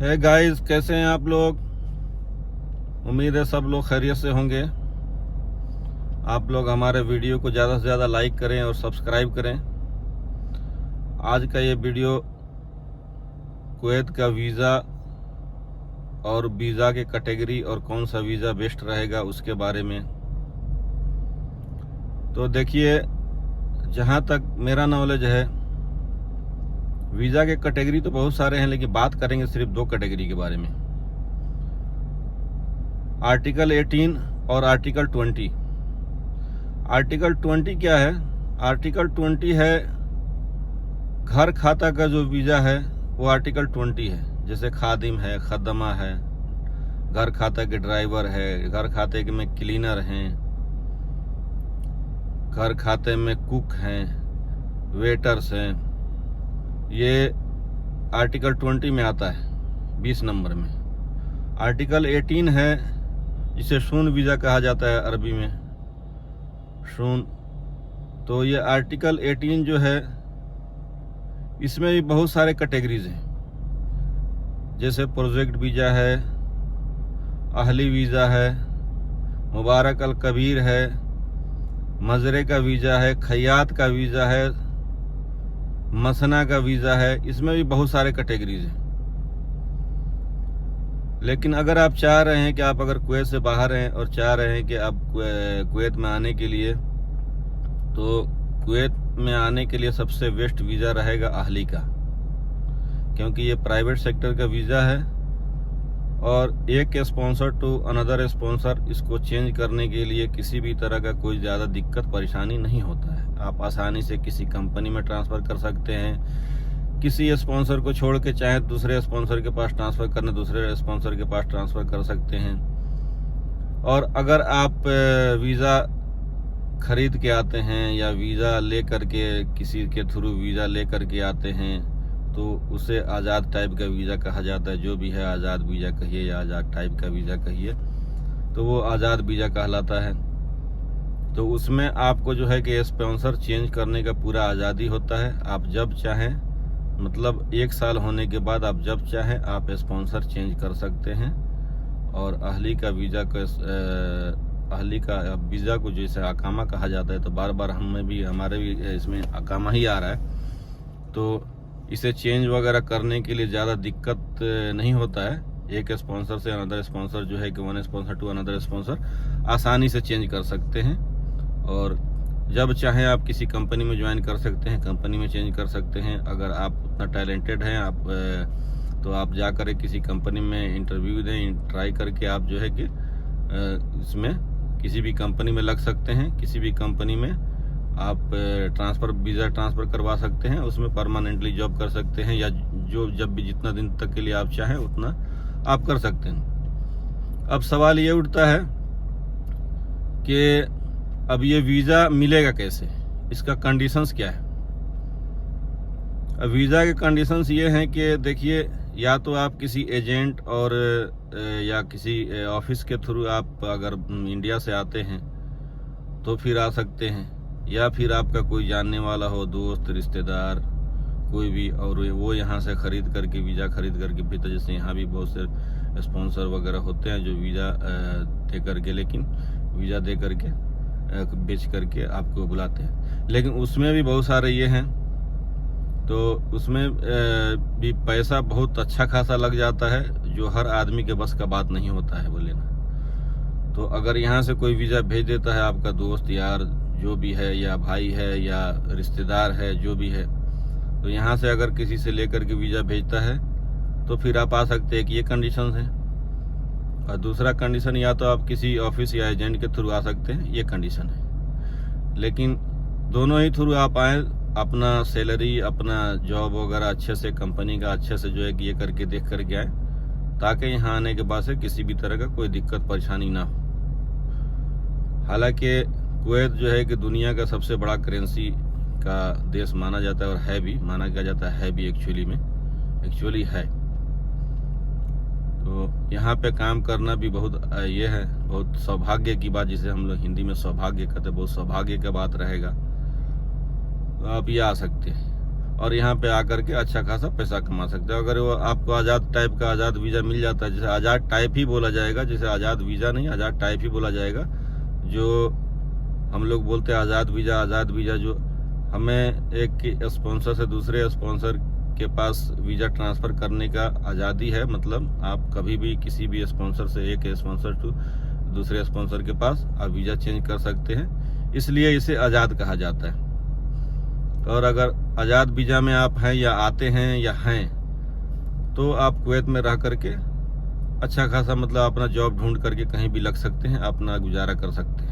है गाइस, कैसे हैं आप लोग। उम्मीद है सब लोग खैरियत से होंगे। आप लोग हमारे वीडियो को ज़्यादा से ज़्यादा लाइक करें और सब्सक्राइब करें। आज का ये वीडियो कुवैत का वीज़ा और वीज़ा के कैटेगरी और कौन सा वीज़ा बेस्ट रहेगा उसके बारे में। तो देखिए, जहाँ तक मेरा नॉलेज है, वीज़ा के कैटेगरी तो बहुत सारे हैं, लेकिन बात करेंगे सिर्फ दो कैटेगरी के बारे में, आर्टिकल 18 और आर्टिकल 20। आर्टिकल 20 क्या है? आर्टिकल 20 है घर खाता का जो वीज़ा है, वो आर्टिकल 20 है। जैसे खादिम है, खदमा है, घर खाता के ड्राइवर है, घर खाते के में क्लीनर हैं, घर खाते में कुक हैं, वेटर्स हैं। ये आर्टिकल 20 में आता है 20 नंबर में। आर्टिकल 18 है जिसे शून वीज़ा कहा जाता है अरबी में, शून। तो ये आर्टिकल 18 जो है, इसमें भी बहुत सारे कैटेगरीज हैं। जैसे प्रोजेक्ट वीज़ा है, अहली वीज़ा है, मुबारक अल कबीर है, मजरे का वीज़ा है, खैयात का वीज़ा है, मसना का वीज़ा है। इसमें भी बहुत सारे कैटेगरीज हैं। लेकिन अगर आप चाह रहे हैं कि आप अगर कुवैत से बाहर हैं और चाह रहे हैं कि आप कुवैत में आने के लिए, तो कुवैत में आने के लिए सबसे बेस्ट वीज़ा रहेगा अहली का, क्योंकि ये प्राइवेट सेक्टर का वीज़ा है और एक स्पॉन्सर टू अनदर स्पॉन्सर, इसको चेंज करने के लिए किसी भी तरह का कोई ज़्यादा दिक्कत परेशानी नहीं होता है। आप आसानी से किसी कंपनी में ट्रांसफ़र कर सकते हैं। किसी स्पॉन्सर को छोड़ के चाहे दूसरे स्पॉन्सर के पास ट्रांसफ़र करना, दूसरे स्पॉन्सर के पास ट्रांसफ़र कर सकते हैं। और अगर आप वीज़ा खरीद के आते हैं या वीज़ा ले करके किसी के थ्रू वीज़ा ले करके आते हैं, तो उसे आज़ाद टाइप का वीज़ा कहा जाता है। जो भी है, आज़ाद वीज़ा कहिए या आज़ाद टाइप का वीज़ा कहिए, तो वो आज़ाद वीज़ा कहलाता है। तो उसमें आपको जो है कि स्पॉन्सर चेंज करने का पूरा आज़ादी होता है। आप जब चाहें, मतलब 1 साल होने के बाद आप जब चाहें आप स्पॉन्सर चेंज कर सकते हैं। और अहली का वीज़ा को जैसे अकामा कहा जाता है, तो बार बार हमारे भी इसमें अकामा ही आ रहा है। तो इसे चेंज वगैरह करने के लिए ज़्यादा दिक्कत नहीं होता है। एक स्पॉन्सर से अनदर स्पॉन्सर जो है कि one sponsor to another sponsor आसानी से चेंज कर सकते हैं। और जब चाहें आप किसी कंपनी में ज्वाइन कर सकते हैं, कंपनी में चेंज कर सकते हैं। अगर आप उतना टैलेंटेड हैं तो आप जा कर किसी कंपनी में इंटरव्यू दें, ट्राई करके आप जो है कि इसमें किसी भी कंपनी में लग सकते हैं। किसी भी कंपनी में आप वीज़ा ट्रांसफ़र करवा सकते हैं, उसमें परमानेंटली जॉब कर सकते हैं, या जब भी जितना दिन तक के लिए आप चाहें उतना आप कर सकते हैं। अब सवाल ये उठता है कि अब ये वीज़ा मिलेगा कैसे, इसका कंडीशंस क्या है। अब वीज़ा के कंडीशंस ये हैं कि देखिए, या तो आप किसी एजेंट और या किसी ऑफिस के थ्रू आप अगर इंडिया से आते हैं तो फिर आ सकते हैं, या फिर आपका कोई जानने वाला हो, दोस्त, रिश्तेदार, कोई भी, और वो यहाँ से ख़रीद करके वीज़ा खरीद करके भेजता। जैसे यहाँ भी बहुत से स्पॉन्सर वगैरह होते हैं जो वीज़ा दे करके, लेकिन वीज़ा दे करके बेच करके आपको बुलाते हैं। लेकिन उसमें भी बहुत सारे ये हैं, तो उसमें भी पैसा बहुत अच्छा खासा लग जाता है, जो हर आदमी के बस का बात नहीं होता है बोले ना। तो अगर यहाँ से कोई वीज़ा भेज देता है आपका दोस्त यार जो भी है, या भाई है, या रिश्तेदार है, जो भी है, तो यहाँ से अगर किसी से लेकर के वीज़ा भेजता है तो फिर आप आ सकते हैं कि ये कंडीशन है। और दूसरा कंडीशन, या तो आप किसी ऑफिस या एजेंट के थ्रू आ सकते हैं, ये कंडीशन है। लेकिन दोनों ही थ्रू आप आएँ, अपना सैलरी, अपना जॉब वगैरह अच्छे से, कंपनी का अच्छे से जो है कि ये करके देख करके आए, ताकि यहाँ आने के बाद से किसी भी तरह का कोई दिक्कत परेशानी ना हो। हालांकि कुवैत जो है कि दुनिया का सबसे बड़ा करेंसी का देश माना जाता है, और है भी, माना क्या जाता है भी, एक्चुअली है। तो यहाँ पे काम करना भी बहुत ये है, बहुत सौभाग्य की बात, जिसे हम लोग हिंदी में सौभाग्य कहते हैं, बहुत सौभाग्य का बात रहेगा। तो आप ये आ सकते हैं। और यहाँ पे आकर के अच्छा खासा पैसा कमा सकते हो। अगर वो आपको आज़ाद टाइप का आज़ाद वीज़ा मिल जाता है, जैसे आज़ाद टाइप ही बोला जाएगा, जैसे आज़ाद वीज़ा नहीं, आज़ाद टाइप ही बोला जाएगा, जो हम लोग बोलते हैं आज़ाद वीज़ा। आज़ाद वीज़ा जो हमें एक स्पॉन्सर से दूसरे स्पॉन्सर के पास वीज़ा ट्रांसफ़र करने का आज़ादी है। मतलब आप कभी भी किसी भी स्पॉन्सर से एक स्पॉन्सर टू दूसरे स्पॉन्सर के पास आप वीज़ा चेंज कर सकते हैं, इसलिए इसे आज़ाद कहा जाता है। और अगर आज़ाद वीज़ा में आप हैं या आते हैं या हैं, तो आप कुवैत में रह करके अच्छा खासा मतलब अपना जॉब ढूंढ करके कहीं भी लग सकते हैं, अपना गुजारा कर सकते हैं।